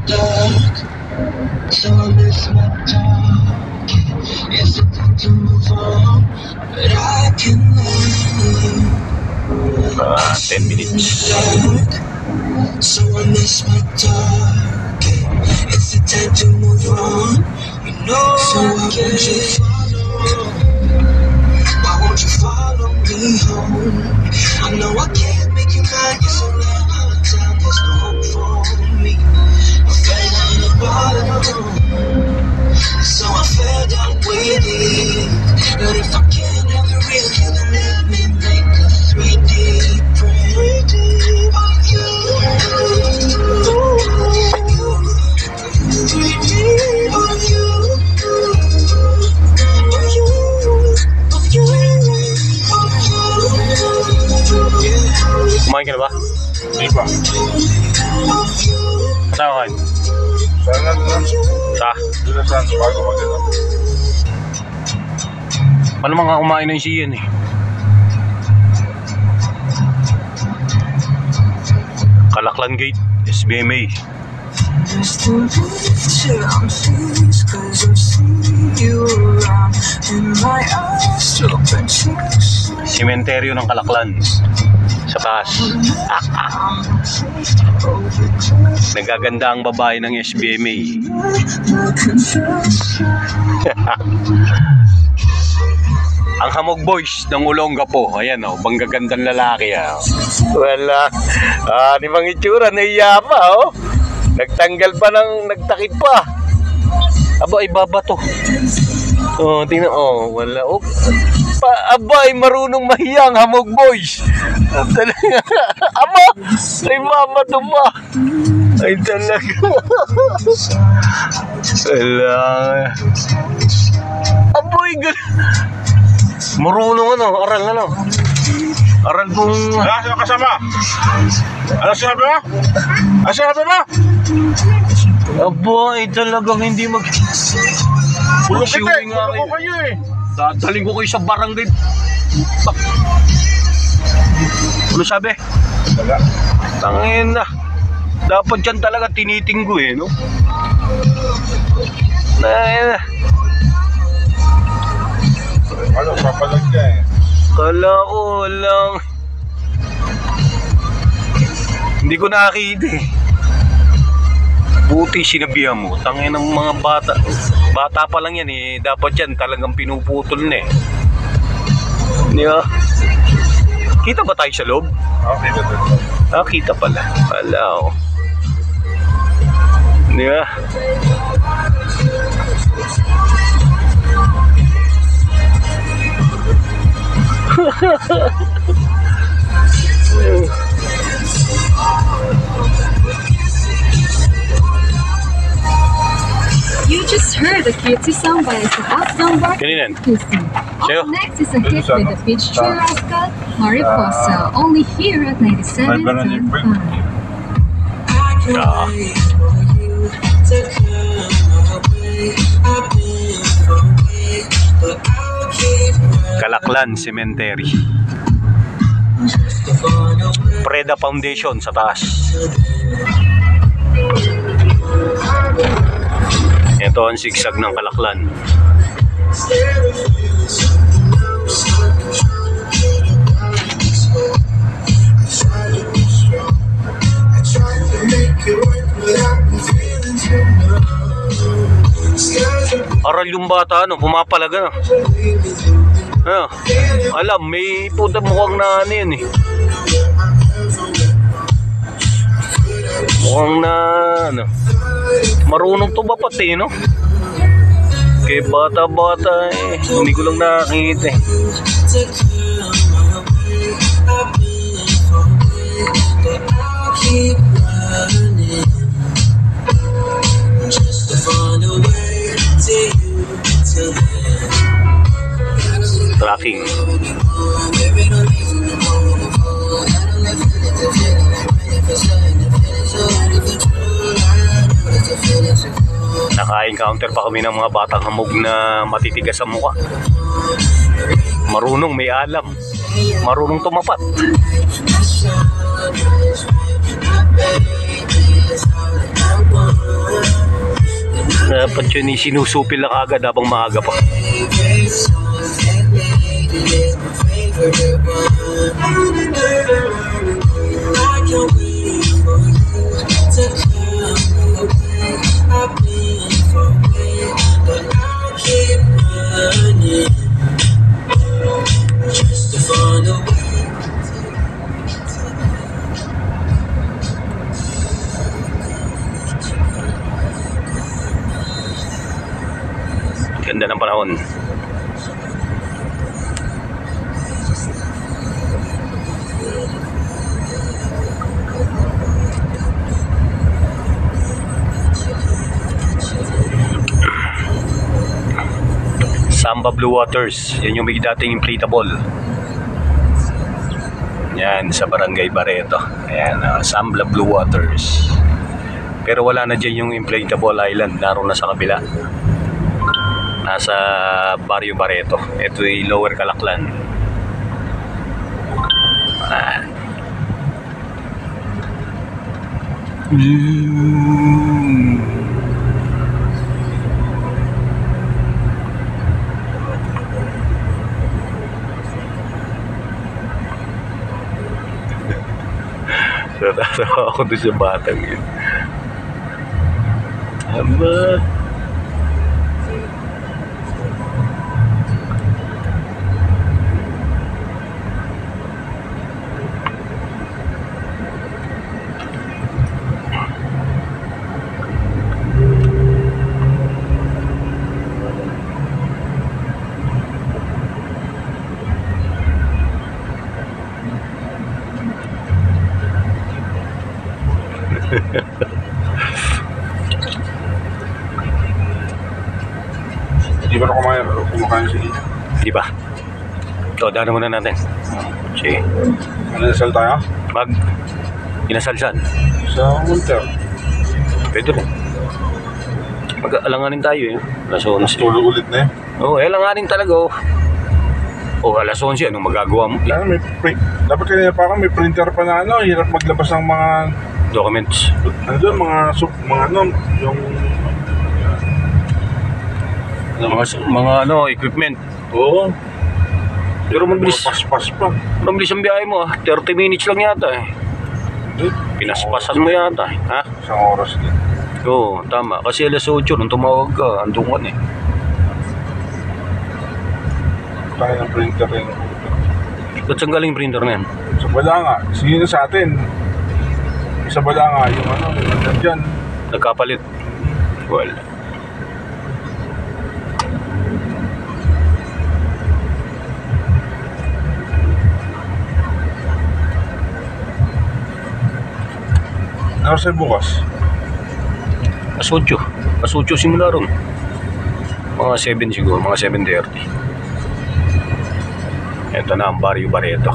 dark, so I miss my dark. It's a time to move on, but I cannot. 10 minutes. Dark, so I miss my dark. It's a time to move on. You know, so why won't you follow? Why won't you follow me home? I know I can't make you mine. You're so loud down. There's no hope for me. I fell down the bottom, so I fell down with it. But if I can't have the real you, then let me make a 3D print of you. 3D of you. Kumain ka na ba? Hindi pa. Saan kain? Sana doon. Sa? Doon saan, bago mag-ito. Paano mga kumain na yung siyan eh? Kalaklan Gate, SBMA. Just to picture on face, 'cause I've seen you around in my eyes, open checks. Sementeryo ng Kalaklan. Sa taas. Nagaganda ang babae ng SBMA. Ang Hamog Boys ng Olongapo. Ayan o, banggagandang lalaki ah. Wala. Di bang itsura, naiya pa oh. Nagtanggal pa ng, nagtakip pa. Aba, ibaba to. Oh, tingnan, oh, wala. Oh. Abay, marunong mahiyang Hamog Boys. Aba, ay mama to pa. Ay talaga. Wala. Aboy, marunong ano, aral ano. Aral kung... Ano kasama? Ano sinabi mo? Ano sinabi mo? Aba, ay talagang hindi mag... Bulong kita eh, nga bulong ko kayo eh. Dadaling ko kayo sa barangay. Ano sabi? Wala. Tangin na. Dapat dyan talaga tinitinggo eh, no? Na. Ano, papalag ka eh. Kala ko lang. Hindi ko nakakita eh. Buti sinabihan mo. Tangin ng mga bata. Bata pa lang yan eh. Dapat yan talagang pinuputol na eh. Di ba? Kita ba tayo sa loob? Okay, betul. Kita pala. Wala oh. Di ba? You just heard a cutesy song by Sahab Zombar. Kaninen? Up next is a hit with the Peach Tree Rascal, Mariposa, only here at 97.5. Kalaklan Cemetery. Preda Foundation sa taas. Ito ang sigsag ng Kalaklan. Aral yung bata, ano, pumapalaga na. Alam, may puta mukhang na ano yan eh. Mukhang na, ano, marunong tumapat eh, no? Kaya bata-bata eh, hindi ko lang nakakita eh. Tracking. Naka-encounter pa kami ng mga batang hamog na matitigas sa mukha. Marunong, may alam. Marunong tumapat. Dapat yun sinusupil lang agad habang maaga pa. Ganda ng panahon. Samba Blue Waters, yan yung may dating inflatable. Yan sa Barangay Barreto. Ayan, Samba Blue Waters. Pero wala na dyan yung inflatable island, naroon na sa kabila. Nasa Barrio Barreto. Ito ay Lower Calaklan. Natatawa ako doon sa batang yun. Ama. Di ba na kumakain si Ina? Di ba? Ito, daanan muna natin. Sige. Manasal tayo? Inasalsan. Sa Munter. Pwede rin. Mag-alanganin tayo eh. Alas 11. Tulog ulit na eh. Oo, alanganin talaga oh. Oh, alas 11, anong magagawa mo? Kaya may dapat kanina pa may printer pa na ano, hirap maglabas ng mga Documents. ano doon, mga ano, yung Mga ano, equipment. oo. Pero mabilis. Pas-pas pa. Mabilis ang biyahe mo ah. 30 minutes lang yata eh. Hindi. Pinaspasan mo yata eh. Ha? Isang oras din. Oo, tama. Kasi alas 8 nung tumawag ka, andun ka na eh. Tayo ng printer rin. Ba't saan galing yung printer na yan? Sa Balanga, sige na sa atin. Sa Balanga, yung ano, dyan. Nagkapalit. Well. Ano sa'yo bukas? Alas 8. Alas 8 simula ron. Mga 7 siguro, mga 7:30. Ito na ang Barrio Barreto.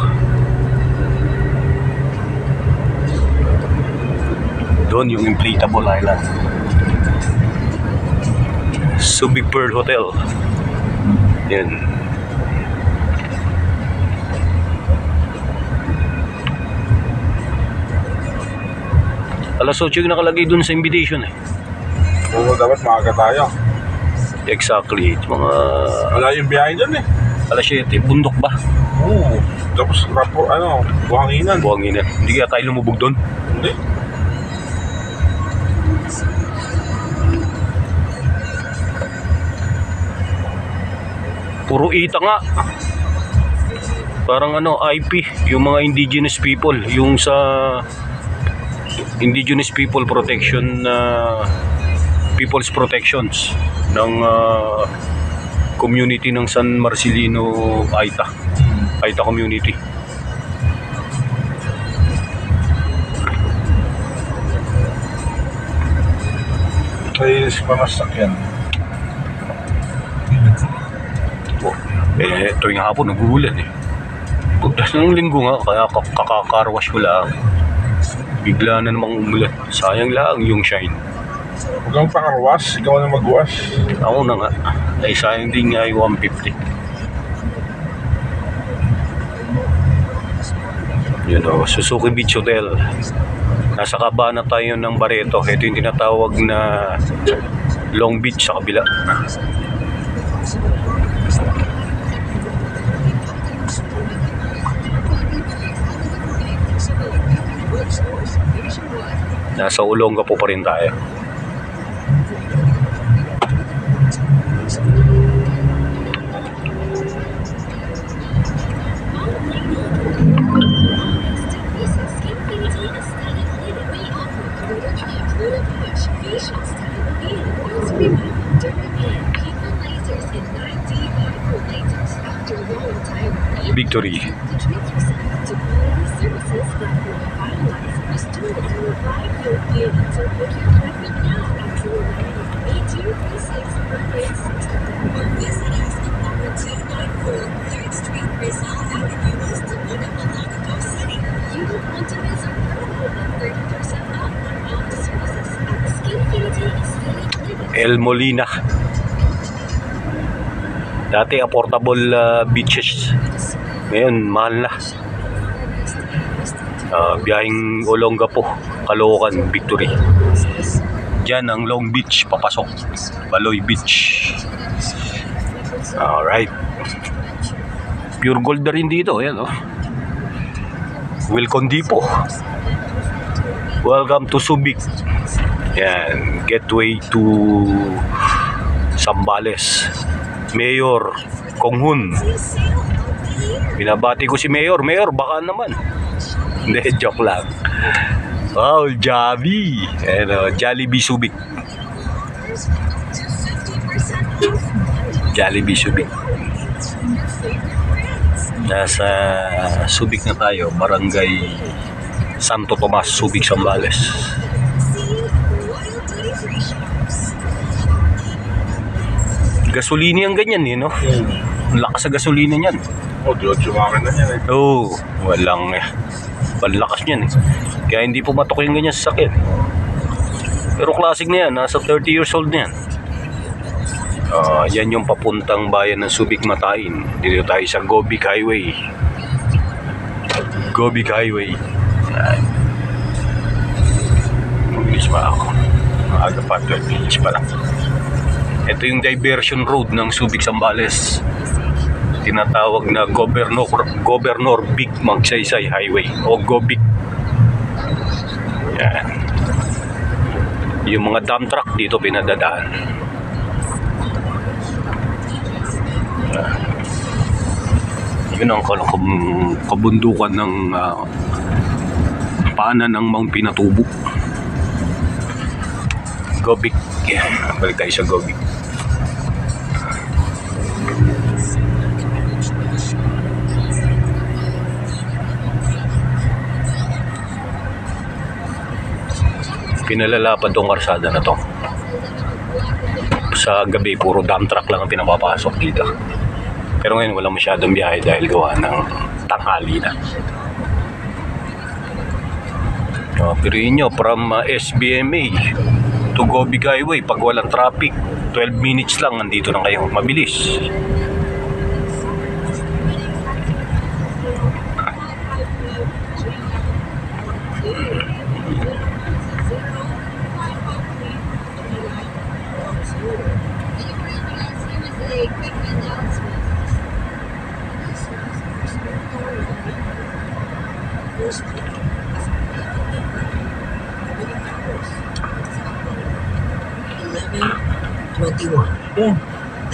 Doon yung inflatable island. Subic Pearl Hotel. Yan. Alas 8 yung nakalagay doon sa invitation eh. Oo, dapat maaga tayo. Exactly. Mga Wala yung biyahe dyan eh. alas 7. Bundok ba? Oo. Tapos, buhanginan. Buhangin na. Hindi kaya tayo lumubog doon. Hindi. Puro ita nga. Parang ano, IP. Yung mga indigenous people. Yung sa Indigenous People Protection People's Protections ng community ng San Marcelino Aita community. Kaya si Panasakyan. Tuwing hapon naguulan eh. Pagdas ng linggo nga, kaya kakakarwash ko lang. Bigla na namang umulan. Sayang lang yung shine. Huwag kang pakarwas, ikaw na magwash. Ako na nga. Ay sayang din nga yung 150. Yun o, Suzuki Beach Hotel. Nasa kabana tayo ng Barreto. Ito yung tinatawag na Long Beach sa kabila. Nasa Olongapo pa rin tayo. Victory. El Molina. Dati affordable beaches. Ngayon mahal na. Biyaheng Olongapo, Caloocan, Victory. Diyan ang Long Beach papasok. Baloy Beach. Alright. Pure gold na rin dito. Ayan, oh. Wilcon Depot. Welcome to Subic. Yan. Gateway to Zambales. Mayor Konghun. Binabati ko si Mayor. Mayor, baka naman. Hindi, joke lang. Wow, Javi. Jollibee Subic. Jollibee Subic. Nasa Subic na tayo. Barangay Santo Tomas, Subic, Zambales. Gasolina yung ganyan eh, no? Ang lakas sa gasolina niyan. Sumakin na yan eh. Walang panlakas niyan eh. Kaya hindi pumatok yung ganyan sa sakit. Pero classic na yan, nasa 30 years old na yan. Yan yung papuntang bayan ng Subic, Matayin. Dito tayo sa Gobic Highway. Gobic Highway. Mabilis pa ako. Maaga pa, 12 minutes pa lang. Ito yung diversion road ng Subic, Zambales. Tinatawag na Governor Big Magsaysay Highway o Gobic. Yan. Yung mga dump truck dito pinadadaan. Yun ang kabundukan ng paanan ng Mount Pinatubo. Gobic. Yan. Balik tayo sa Gobic. Pinalalapad tong karsada na to. Sa gabi puro dump truck lang ang pinapapasok dito. Pero ngayon wala masyadong biyahe dahil gawa ng tanghali na. Piruin nyo from SBMA to Gobic Highway pag walang traffic, 12 minutes lang nandito na kayo. Mabilis.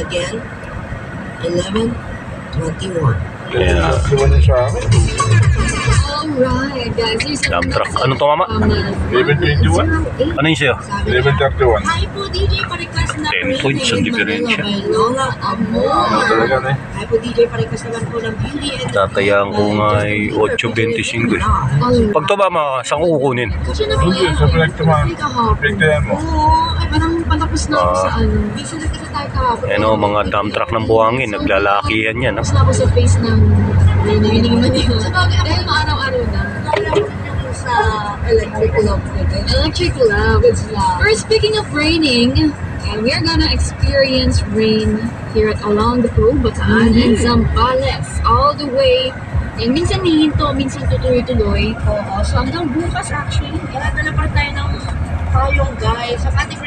Again, 11:21. Yeah. Alright, guys. Dump truck. Ano to, mama? 11:21? Ano yun sa'yo? 11:31. Hi po, DJ. Pa-request na 10 points ang diferensya. Talaga na eh. Hi po, DJ. Pa-request naman po ng beauty and Tatayaan ko nga ay 8.25 eh. Pag to ba, saan ko kukunin? Kasi na Hindi, sa pinagtamaan. kahapon. Pinagtayan mo. Oo, ay parang patapos na ako sa ano. Busy na kasi tayo kahapon. Ano, mga dump truck ng buhangin, naglalakihan yan. Tapos na ako sa face ng Winning Manila. Dahil maaraw-araw na. sa electric love. Electric love. We're speaking of raining, and we're gonna experience rain here at Olongapo, Bataan, and Zambales. All the way. And minsan hihinto, minsan tutuloy-tuloy. Oo, so hanggang bukas actually, dala pa tayo ng payong guys. Sa ating